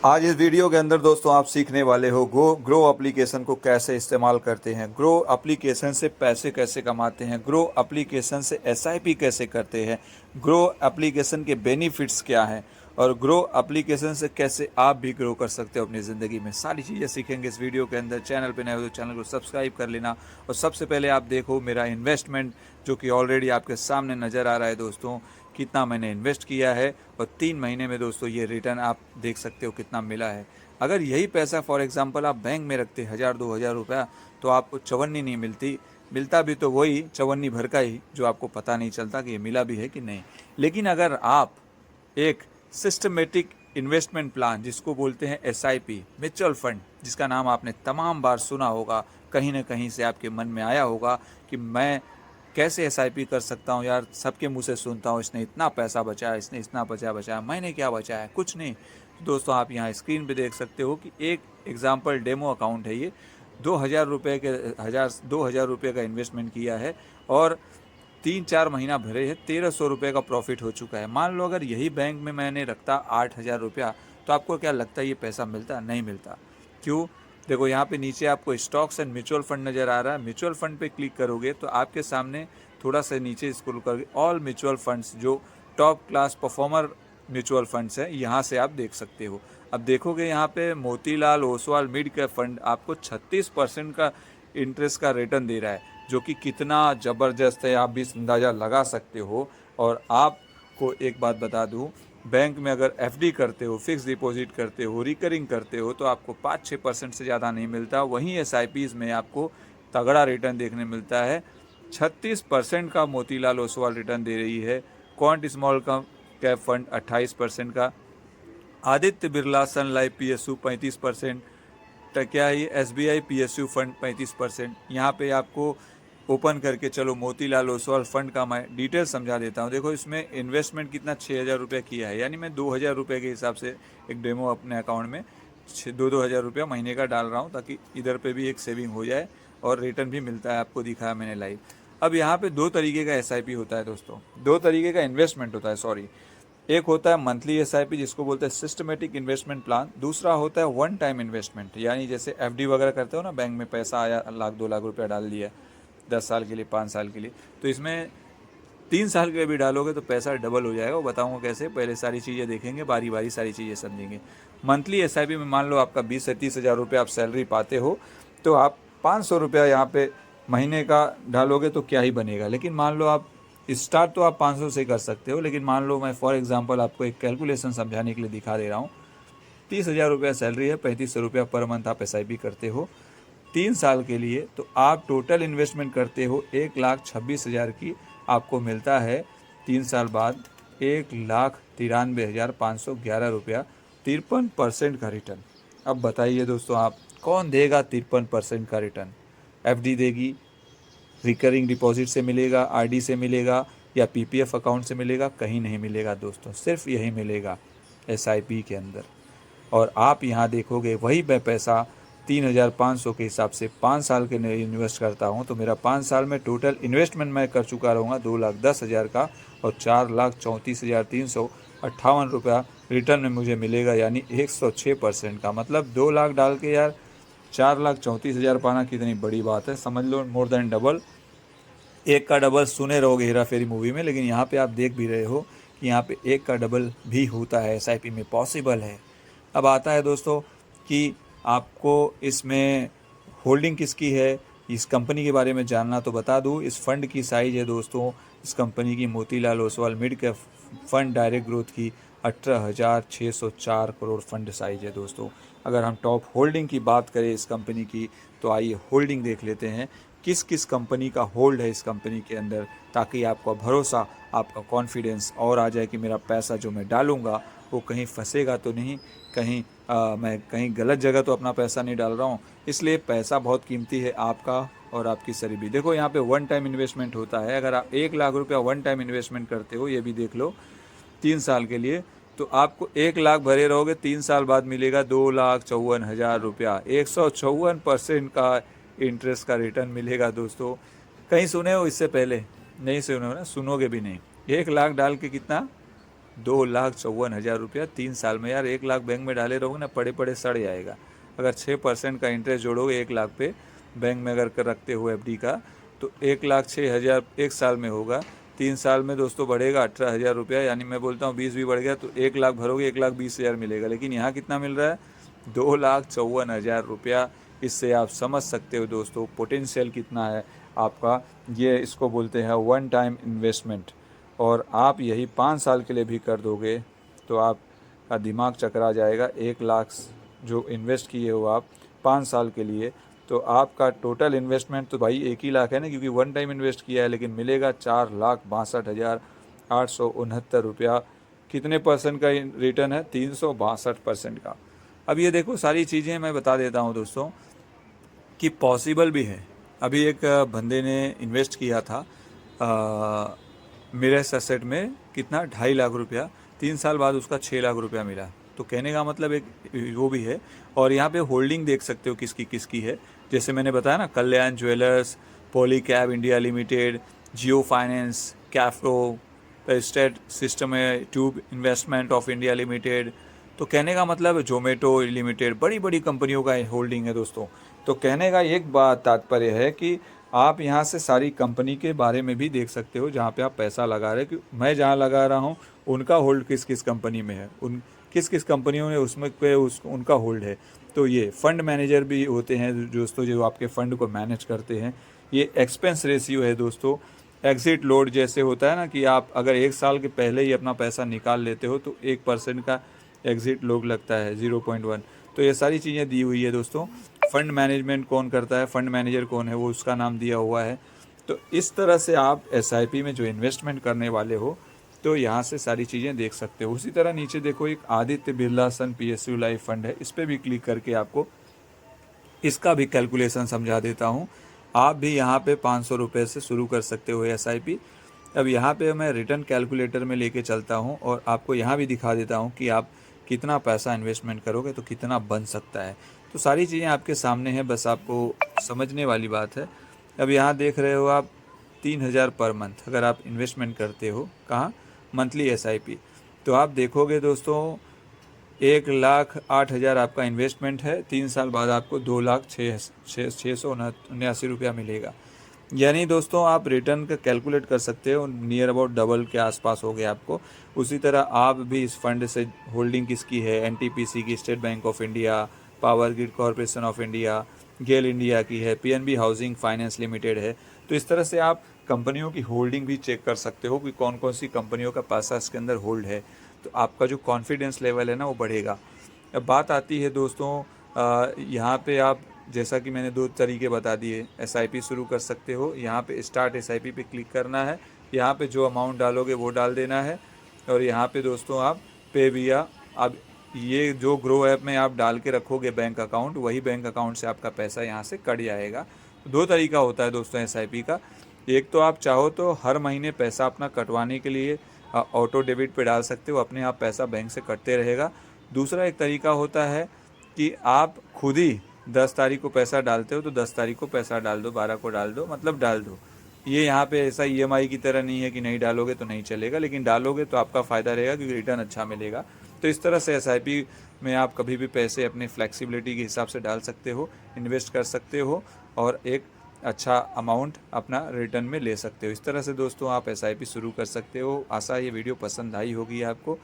आज इस वीडियो के अंदर दोस्तों आप सीखने वाले हो ग्रो एप्लीकेशन को कैसे इस्तेमाल करते हैं, ग्रो एप्लीकेशन से पैसे कैसे कमाते हैं, ग्रो एप्लीकेशन से एसआईपी कैसे करते हैं, ग्रो एप्लीकेशन के बेनिफिट्स क्या हैं और ग्रो एप्लीकेशन से कैसे आप भी ग्रो कर सकते हो अपनी ज़िंदगी में। सारी चीज़ें सीखेंगे इस वीडियो के अंदर। चैनल पे नए हो तो चैनल को सब्सक्राइब कर लेना और सबसे पहले आप देखो मेरा इन्वेस्टमेंट जो कि ऑलरेडी आपके सामने नज़र आ रहा है दोस्तों, कितना मैंने इन्वेस्ट किया है और 3 महीने में दोस्तों ये रिटर्न आप देख सकते हो कितना मिला है। अगर यही पैसा फॉर एग्जांपल आप बैंक में रखते 1000-2000 रुपया तो आपको चवन्नी नहीं मिलती, मिलता भी तो वही चवन्नी भर का ही जो आपको पता नहीं चलता कि ये मिला भी है कि नहीं। लेकिन अगर आप एक सिस्टमेटिक इन्वेस्टमेंट प्लान जिसको बोलते हैं एसआईपी, म्यूचुअल फंड, जिसका नाम आपने तमाम बार सुना होगा, कहीं ना कहीं से आपके मन में आया होगा कि मैं कैसे एसआईपी कर सकता हूँ यार, सबके मुंह से सुनता हूँ इसने इतना पैसा बचाया, इसने इतना पैसा बचाया, मैंने क्या बचाया, कुछ नहीं। तो दोस्तों आप यहाँ स्क्रीन पे देख सकते हो कि एक एग्जांपल डेमो अकाउंट है ये। 2000 रुपये का इन्वेस्टमेंट किया है और 3-4 महीना भरे है, 1300 रुपये का प्रॉफिट हो चुका है। मान लो अगर यही बैंक में मैंने रखता 8000 रुपया तो आपको क्या लगता है ये पैसा मिलता? नहीं मिलता। क्यों? देखो यहाँ पे नीचे आपको स्टॉक्स एंड म्यूचुअल फंड नज़र आ रहा है। म्यूचुअल फंड पे क्लिक करोगे तो आपके सामने थोड़ा सा नीचे स्क्रॉल करोगे, ऑल म्यूचुअल फंड्स जो top class performer mutual funds हैं यहाँ से आप देख सकते हो। अब देखोगे यहाँ पे Motilal Oswal mid cap fund आपको 36% का इंटरेस्ट का रिटर्न दे रहा है, जो कि कितना ज़बरदस्त है आप भी अंदाज़ा लगा सकते हो। और आपको एक बात बता दूँ, बैंक में अगर एफडी करते हो, फिक्स डिपॉजिट करते हो, रिकरिंग करते हो तो आपको 5-6% से ज़्यादा नहीं मिलता। वहीं एसआईपीज़ में आपको तगड़ा रिटर्न देखने मिलता है। 36% का मोतीलाल ओसवाल रिटर्न दे रही है। क्वांट स्मॉल कैप फंड 28% का, आदित्य बिरला सन लाइफ पीएसयू 35%, क्या है ये एसबीआई पीएसयू फंड 35%। यहाँ पे आपको ओपन करके चलो मोतीलाल ओसवाल फंड का मैं डिटेल समझा देता हूँ। देखो इसमें इन्वेस्टमेंट कितना 6000 रुपये किया है, यानी मैं 2000 रुपये के हिसाब से एक डेमो अपने अकाउंट में 2-2000 रुपया महीने का डाल रहा हूँ ताकि इधर पे भी एक सेविंग हो जाए और रिटर्न भी मिलता है, आपको दिखाया मैंने लाइव। अब यहाँ पे दो तरीके का एसआईपी होता है दोस्तों, दो तरीके का इन्वेस्टमेंट होता है, सॉरी। एक होता है मंथली एसआईपी जिसको बोलते हैं सिस्टमेटिक इन्वेस्टमेंट प्लान, दूसरा होता है वन टाइम इन्वेस्टमेंट, यानी जैसे एफडी वगैरह करते हो ना, बैंक में पैसा आया 1 लाख 2 लाख रुपया डाल दिया 10 साल के लिए 5 साल के लिए, तो इसमें 3 साल के लिए भी डालोगे तो पैसा डबल हो जाएगा। वो बताऊंगा कैसे, पहले सारी चीज़ें देखेंगे, बारी बारी सारी चीज़ें समझेंगे। मंथली एसआईपी में मान लो आपका 20 से 30 हज़ार रुपये आप सैलरी पाते हो तो आप 500 रुपया यहाँ पे महीने का डालोगे तो क्या ही बनेगा। लेकिन मान लो आप स्टार्ट तो आप 500 से कर सकते हो, लेकिन मान लो मैं फॉर एग्जांपल आपको एक कैलकुलेशन समझाने के लिए दिखा दे रहा हूँ। 30,000 रुपया सैलरी है, 3500 रुपया पर मंथ आप एसआईपी करते हो 3 साल के लिए, तो आप टोटल इन्वेस्टमेंट करते हो 1,26,000 की, आपको मिलता है 3 साल बाद 1,93,511 रुपया, 53% का रिटर्न। अब बताइए दोस्तों, आप कौन देगा 53% का रिटर्न? एफडी देगी, रिकरिंग डिपॉजिट से मिलेगा, आरडी से मिलेगा या पीपीएफ अकाउंट से मिलेगा? कहीं नहीं मिलेगा दोस्तों, सिर्फ यही मिलेगा एसआईपी के अंदर। और आप यहाँ देखोगे वही मैं पैसा 3,500 के हिसाब से 5 साल के लिए इन्वेस्ट करता हूँ तो मेरा 5 साल में टोटल इन्वेस्टमेंट मैं कर चुका रहूँगा 2,10,000 का, और 4,34,358 रुपया रिटर्न में मुझे मिलेगा, यानी 106% का। मतलब 2 लाख डाल के यार 4,34,000 पाना कितनी बड़ी बात है, समझ लो मोर देन डबल। एक का डबल सुने रहोगे हेरा फेरी मूवी में, लेकिन यहाँ पे आप देख भी रहे हो कि यहाँ पे एक का डबल भी होता है, एसआईपी में पॉसिबल है। अब आता है दोस्तों कि आपको इसमें होल्डिंग किसकी है, इस कंपनी के बारे में जानना, तो बता दूँ इस फंड की साइज़ है दोस्तों, इस कंपनी की Motilal Oswal mid cap fund direct growth की 18,604 करोड़ फंड साइज है दोस्तों। अगर हम टॉप होल्डिंग की बात करें इस कंपनी की तो आइए होल्डिंग देख लेते हैं, किस किस कंपनी का होल्ड है इस कंपनी के अंदर, ताकि आपका भरोसा, आपका कॉन्फिडेंस और आ जाए कि मेरा पैसा जो मैं डालूंगा वो कहीं फंसेगा तो नहीं, कहीं मैं कहीं गलत जगह तो अपना पैसा नहीं डाल रहा हूँ। इसलिए पैसा बहुत कीमती है आपका और आपकी शरीर। देखो यहाँ पे वन टाइम इन्वेस्टमेंट होता है, अगर आप 1 लाख रुपया वन टाइम इन्वेस्टमेंट करते हो, ये भी देख लो 3 साल के लिए, तो आपको 1 लाख भरे रहोगे, 3 साल बाद मिलेगा 2,54,000 रुपया, 154% का इंटरेस्ट का रिटर्न मिलेगा दोस्तों। कहीं सुने हो इससे पहले? नहीं सुने हो ना, सुनोगे भी नहीं। 1 लाख डाल के कितना 2,54,000 रुपया 3 साल में। यार 1 लाख बैंक में डाले रहोगे ना, पड़े पड़े सड़ जाएगा। अगर 6% का इंटरेस्ट जोड़ोगे 1 लाख पे बैंक में अगर कर रखते हो एफडी का, तो 1,06,000 1 साल में होगा। 3 साल में दोस्तों बढ़ेगा 18,000 रुपया, यानी मैं बोलता हूँ 20 भी बढ़ गया तो 1 लाख भरोगे 1,20,000 मिलेगा। लेकिन यहाँ कितना मिल रहा है? 2,54,000 रुपया। इससे आप समझ सकते हो दोस्तों पोटेंशियल कितना है आपका। ये इसको बोलते हैं वन टाइम इन्वेस्टमेंट। और आप यही 5 साल के लिए भी कर दोगे तो आपका दिमाग चकरा जाएगा। 1 लाख जो इन्वेस्ट किए हो आप 5 साल के लिए, तो आपका टोटल इन्वेस्टमेंट तो भाई 1 ही लाख है ना, क्योंकि वन टाइम इन्वेस्ट किया है, लेकिन मिलेगा 4,62,869 रुपया। कितने परसेंट का रिटर्न है? 362% का। अब ये देखो सारी चीज़ें मैं बता देता हूँ दोस्तों कि पॉसिबल भी है। अभी एक बंदे ने इन्वेस्ट किया था मेरे एसेट में, कितना 2.5 लाख रुपया। 3 साल बाद उसका 6 लाख रुपया मिला। तो कहने का मतलब एक वो भी है। और यहाँ पे होल्डिंग देख सकते हो किसकी किसकी है। जैसे मैंने बताया ना, कल्याण ज्वेलर्स, पॉलीकैब इंडिया लिमिटेड, जियो फाइनेंस, कैफ्रो, स्टेट सिस्टम है, tube investment of India limited. तो कहने का मतलब जोमेटो लिमिटेड, बड़ी बड़ी कंपनियों का होल्डिंग है दोस्तों। तो कहने का एक बात तात्पर्य है कि आप यहाँ से सारी कंपनी के बारे में भी देख सकते हो जहाँ पे आप पैसा लगा रहे हो, कि मैं जहाँ लगा रहा हूँ उनका होल्ड किस किस कंपनी में है, उन किस किस कंपनियों में उसमें पे उनका होल्ड है। तो ये फंड मैनेजर भी होते हैं दोस्तों जो आपके फ़ंड को मैनेज करते हैं। ये एक्सपेंस रेशियो है दोस्तों। एग्ज़िट लोड जैसे होता है ना कि आप अगर 1 साल के पहले ही अपना पैसा निकाल लेते हो तो 1% का एग्ज़िट लोड लगता है, 0.1। तो ये सारी चीज़ें दी हुई है दोस्तों। फ़ंड मैनेजमेंट कौन करता है, फ़ंड मैनेजर कौन है, वो उसका नाम दिया हुआ है। तो इस तरह से आप एसआईपी में जो इन्वेस्टमेंट करने वाले हो तो यहाँ से सारी चीज़ें देख सकते हो। उसी तरह नीचे देखो एक आदित्य बिरला सन पीएसयू लाइफ फंड है, इस पर भी क्लिक करके आपको इसका भी कैलकुलेशन समझा देता हूँ। आप भी यहाँ पे 500 रुपये से शुरू कर सकते हो एसआईपी। अब यहाँ पे मैं रिटर्न कैलकुलेटर में लेके चलता हूँ और आपको यहाँ भी दिखा देता हूँ कि आप कितना पैसा इन्वेस्टमेंट करोगे तो कितना बन सकता है। तो सारी चीज़ें आपके सामने हैं, बस आपको समझने वाली बात है। अब यहाँ देख रहे हो आप 3,000 पर मंथ अगर आप इन्वेस्टमेंट करते हो, कहाँ? Monthly SIP. तो आप देखोगे दोस्तों 1,08,000 आपका इन्वेस्टमेंट है। 3 साल बाद आपको 2,06,679 रुपया मिलेगा। यानी दोस्तों आप रिटर्न का कैलकुलेट कर सकते हो, नियर अबाउट डबल के आसपास हो गया आपको। उसी तरह आप भी इस फंड से होल्डिंग किसकी है? एनटीपीसी की, State Bank of India, Power Grid Corporation of India, GAIL India की है, पीएनबी हाउसिंग फाइनेंस लिमिटेड है। तो इस तरह से आप कंपनियों की होल्डिंग भी चेक कर सकते हो कि कौन कौन सी कंपनियों का पैसा इसके अंदर होल्ड है। तो आपका जो कॉन्फिडेंस लेवल है ना वो बढ़ेगा। अब बात आती है दोस्तों यहाँ पे आप, जैसा कि मैंने 2 तरीके बता दिए, एसआईपी शुरू कर सकते हो। यहाँ पे स्टार्ट एसआईपी पे क्लिक करना है, यहाँ पे जो अमाउंट डालोगे वो डाल देना है। और यहाँ पे दोस्तों आप पे विया, अब ये जो ग्रो ऐप में आप डाल के रखोगे बैंक अकाउंट, वही बैंक अकाउंट से आपका पैसा यहाँ से कट जाएगा। तो 2 तरीका होता है दोस्तों एसआईपी का। एक तो आप चाहो तो हर महीने पैसा अपना कटवाने के लिए ऑटो डेबिट पे डाल सकते हो, अपने आप पैसा बैंक से कटते रहेगा। दूसरा एक तरीका होता है कि आप खुद ही 10 तारीख को पैसा डालते हो तो 10 तारीख को पैसा डाल दो, 12 को डाल दो, मतलब डाल दो। ये यहाँ पे ऐसा ईएमआई की तरह नहीं है कि नहीं डालोगे तो नहीं चलेगा, लेकिन डालोगे तो आपका फ़ायदा रहेगा क्योंकि रिटर्न अच्छा मिलेगा। तो इस तरह से एसआईपी में आप कभी भी पैसे अपने फ्लेक्सिबिलिटी के हिसाब से डाल सकते हो, इन्वेस्ट कर सकते हो और एक अच्छा अमाउंट अपना रिटर्न में ले सकते हो। इस तरह से दोस्तों आप एसआईपी शुरू कर सकते हो। आशा ये वीडियो पसंद आई होगी आपको।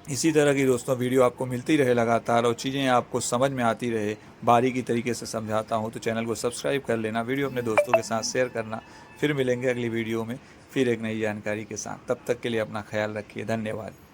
इसी तरह की दोस्तों वीडियो आपको मिलती रहे लगातार और चीज़ें आपको समझ में आती रहे, बारीकी तरीके से समझाता हूँ, तो चैनल को सब्सक्राइब कर लेना, वीडियो अपने दोस्तों के साथ शेयर करना। फिर मिलेंगे अगली वीडियो में फिर एक नई जानकारी के साथ। तब तक के लिए अपना ख्याल रखिए। धन्यवाद।